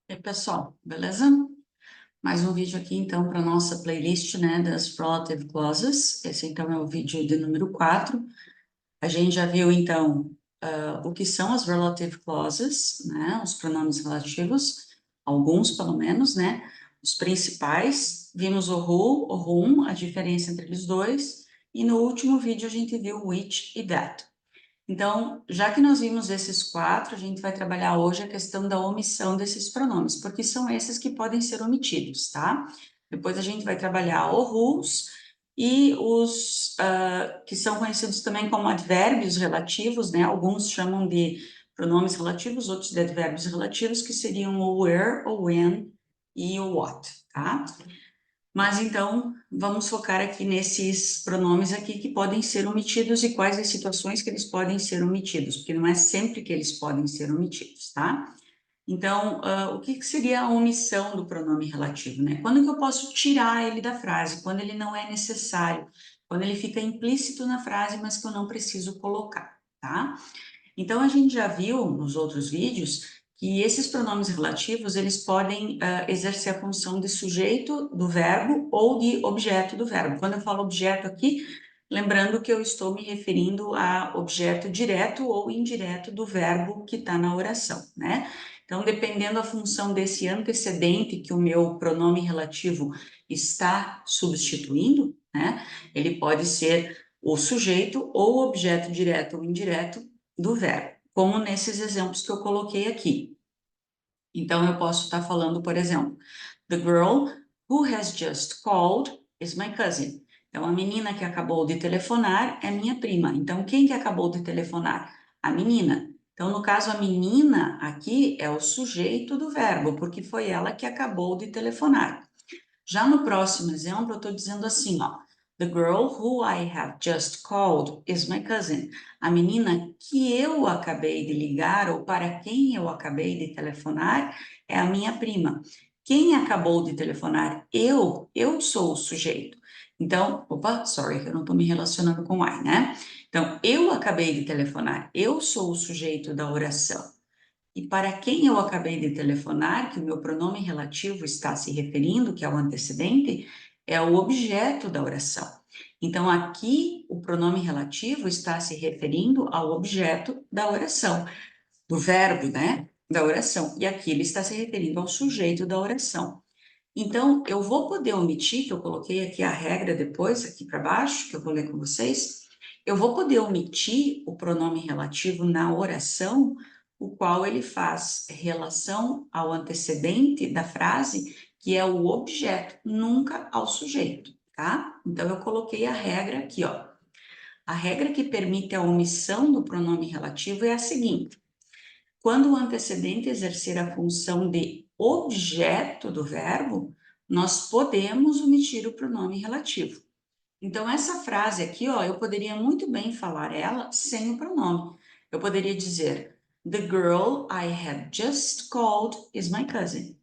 E aí, pessoal, beleza? Mais um vídeo aqui, então, para nossa playlist, né, das Relative Clauses. Esse, então, é o vídeo de número 4. A gente já viu, então, o que são as Relative Clauses, né, os pronomes relativos, alguns, pelo menos, né, os principais. Vimos o who, o whom, a diferença entre eles dois. E no último vídeo a gente viu which e that. Então, já que nós vimos esses quatro, a gente vai trabalhar hoje a questão da omissão desses pronomes, porque são esses que podem ser omitidos, tá? Depois a gente vai trabalhar o whos e os que são conhecidos também como advérbios relativos, né? Alguns chamam de pronomes relativos, outros de advérbios relativos, que seriam o where, o when e o what, tá? Mas então, vamos focar aqui nesses pronomes aqui que podem ser omitidos e quais as situações que eles podem ser omitidos, porque não é sempre que eles podem ser omitidos, tá? Então, o que seria a omissão do pronome relativo, né? Quando que eu posso tirar ele da frase? Quando ele não é necessário, quando ele fica implícito na frase, mas que eu não preciso colocar, tá? Então, a gente já viu nos outros vídeos que esses pronomes relativos, eles podem exercer a função de sujeito do verbo ou de objeto do verbo. Quando eu falo objeto aqui, lembrando que eu estou me referindo a objeto direto ou indireto do verbo que está na oração, né? Então, dependendo da função desse antecedente que o meu pronome relativo está substituindo, né? Ele pode ser o sujeito ou objeto direto ou indireto do verbo, como nesses exemplos que eu coloquei aqui. Então, eu posso estar falando, por exemplo, the girl who has just called is my cousin. Então, a menina que acabou de telefonar é minha prima. Então, quem que acabou de telefonar? A menina. Então, no caso, a menina aqui é o sujeito do verbo, porque foi ela que acabou de telefonar. Já no próximo exemplo, eu estou dizendo assim, ó. The girl who I have just called is my cousin. A menina que eu acabei de ligar ou para quem eu acabei de telefonar é a minha prima. Quem acabou de telefonar? Eu sou o sujeito. Então, opa, sorry, que eu não estou me relacionando com I, né? Então, eu acabei de telefonar, eu sou o sujeito da oração. E para quem eu acabei de telefonar, que o meu pronome relativo está se referindo, que é o antecedente, é o objeto da oração. Então, aqui, o pronome relativo está se referindo ao objeto da oração, do verbo, né? Da oração. E aqui ele está se referindo ao sujeito da oração. Então, eu vou poder omitir, que eu coloquei aqui a regra depois, aqui para baixo, que eu vou ler com vocês. Eu vou poder omitir o pronome relativo na oração, o qual ele faz relação ao antecedente da frase, que é o objeto, nunca ao sujeito, tá? Então, eu coloquei a regra aqui, ó. A regra que permite a omissão do pronome relativo é a seguinte: quando o antecedente exercer a função de objeto do verbo, nós podemos omitir o pronome relativo. Então, essa frase aqui, ó, eu poderia muito bem falar ela sem o pronome. Eu poderia dizer: The girl I had just called is my cousin.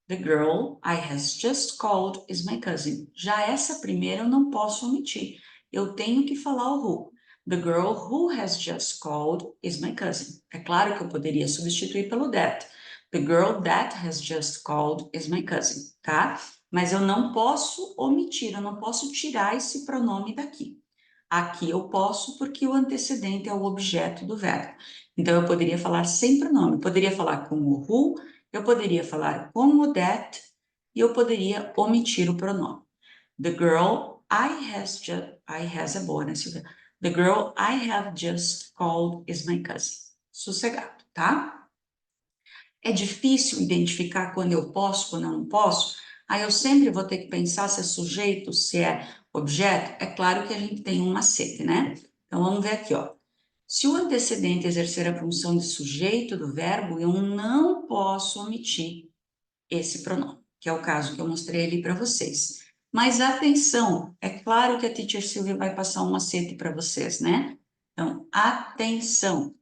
The girl I has just called is my cousin. Já essa primeira eu não posso omitir. Eu tenho que falar o who. The girl who has just called is my cousin. É claro que eu poderia substituir pelo that. The girl that has just called is my cousin, tá? Mas eu não posso omitir, eu não posso tirar esse pronome daqui. Aqui eu posso porque o antecedente é o objeto do verbo. Então eu poderia falar sem pronome, eu poderia falar com o who, eu poderia falar com o that e eu poderia omitir o pronome. The girl I has é boa, né, Silvia? The girl I have just called is my cousin. Sossegado, tá? É difícil identificar quando eu posso, quando eu não posso. Aí eu sempre vou ter que pensar se é sujeito, se é objeto. É claro que a gente tem um macete, né? Então vamos ver aqui, ó. Se o antecedente exercer a função de sujeito do verbo, eu não posso omitir esse pronome, que é o caso que eu mostrei ali para vocês. Mas atenção, é claro que a Teacher Silvia vai passar um macete para vocês, né? Então, atenção.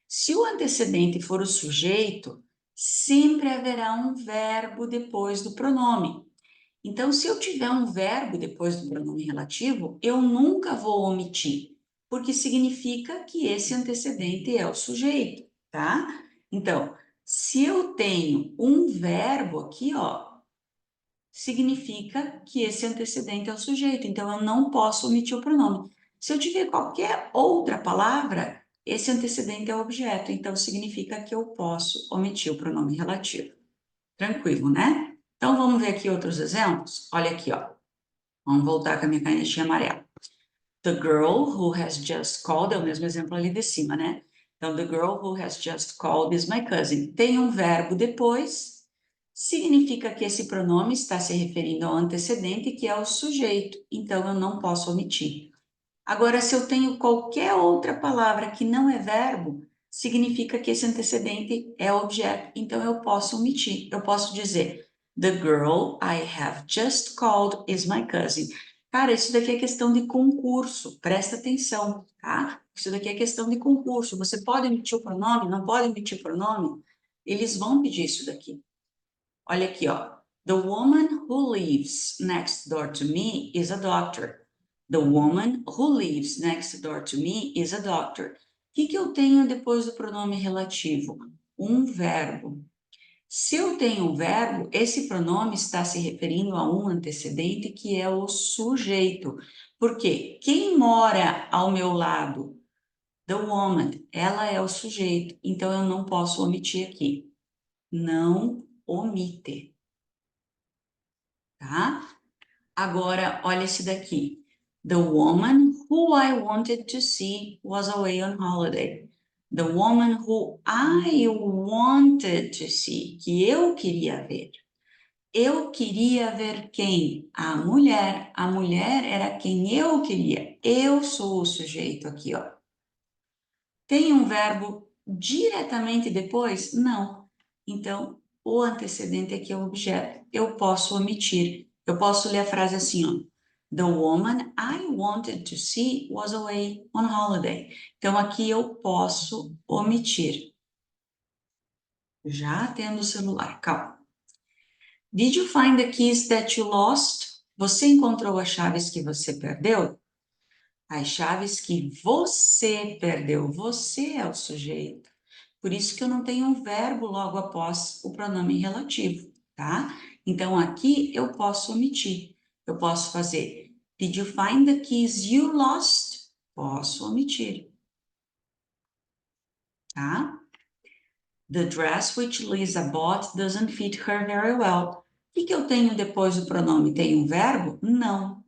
Se o antecedente for o sujeito, sempre haverá um verbo depois do pronome. Então, se eu tiver um verbo depois do pronome relativo, eu nunca vou omitir, porque significa que esse antecedente é o sujeito, tá? Então, Se eu tenho um verbo aqui, ó, significa que esse antecedente é o sujeito, então eu não posso omitir o pronome. Se eu tiver qualquer outra palavra, esse antecedente é o objeto, então significa que eu posso omitir o pronome relativo. Tranquilo, né? Então vamos ver aqui outros exemplos? Olha aqui, ó. Vamos voltar com a minha canetinha amarela. The girl who has just called, é o mesmo exemplo ali de cima, né? Então, the girl who has just called is my cousin. Tem um verbo depois, significa que esse pronome está se referindo ao antecedente, que é o sujeito. Então, eu não posso omitir. Agora, se eu tenho qualquer outra palavra que não é verbo, significa que esse antecedente é objeto. Então, eu posso omitir. Eu posso dizer, the girl I have just called is my cousin. Cara, isso daqui é questão de concurso. Presta atenção, tá? Isso daqui é questão de concurso. Você pode emitir o pronome? Não pode emitir o pronome? Eles vão pedir isso daqui. Olha aqui, ó. The woman who lives next door to me is a doctor. The woman who lives next door to me is a doctor. O que eu tenho depois do pronome relativo? Um verbo. Se eu tenho um verbo, esse pronome está se referindo a um antecedente que é o sujeito. Porque quem mora ao meu lado? The woman, ela é o sujeito. Então eu não posso omitir aqui. Não omite, tá? Agora, olha esse daqui. The woman who I wanted to see was away on holiday. The woman who I wanted to see, que eu queria ver. Eu queria ver quem? A mulher. A mulher era quem eu queria. Eu sou o sujeito aqui, ó. Tem um verbo diretamente depois? Não. Então, o antecedente aqui é o objeto. Eu posso omitir. Eu posso ler a frase assim, ó. The woman I wanted to see was away on holiday. Então, aqui eu posso omitir. Já tendo o celular, calma. Did you find the keys that you lost? Você encontrou as chaves que você perdeu? As chaves que você perdeu. Você é o sujeito. Por isso que eu não tenho um verbo logo após o pronome relativo, tá? Então, aqui eu posso omitir. Eu posso fazer, did you find the keys you lost? Posso omitir, tá? The dress which Lisa bought doesn't fit her very well. O que eu tenho depois do pronome? Tem um verbo? Não.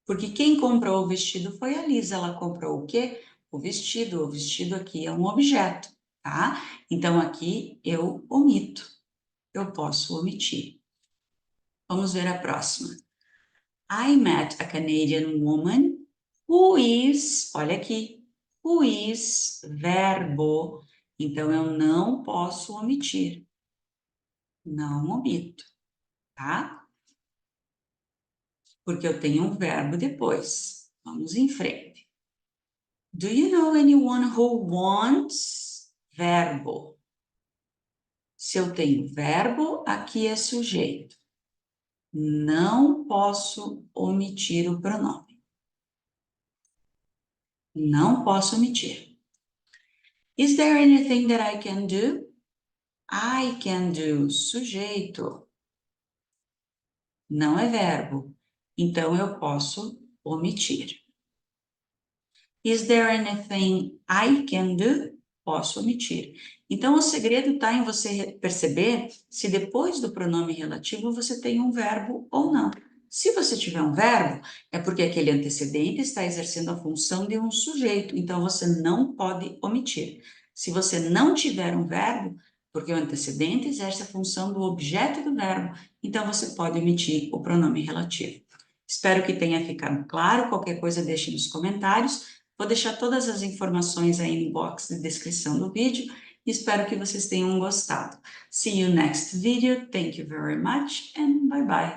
Porque quem comprou o vestido foi a Lisa. Ela comprou o quê? O vestido. O vestido aqui é um objeto, tá? Então, aqui eu omito. Eu posso omitir. Vamos ver a próxima. I met a Canadian woman who is, olha aqui, who is verbo. Então, eu não posso omitir. Não omito, tá? Porque eu tenho um verbo depois. Vamos em frente. Do you know anyone who wants? Verbo. Se eu tenho verbo, aqui é sujeito. Não posso omitir o pronome. Não posso omitir. Is there anything that I can do? I can do, sujeito. Não é verbo. Então, eu posso omitir. Is there anything I can do? Posso omitir. Então, o segredo está em você perceber se depois do pronome relativo você tem um verbo ou não. Se você tiver um verbo, é porque aquele antecedente está exercendo a função de um sujeito, então você não pode omitir. Se você não tiver um verbo, porque o antecedente exerce a função do objeto do verbo, então você pode omitir o pronome relativo. Espero que tenha ficado claro. Qualquer coisa, deixe nos comentários. Vou deixar todas as informações aí no box de descrição do vídeo e espero que vocês tenham gostado. See you next video. Thank you very much and bye bye.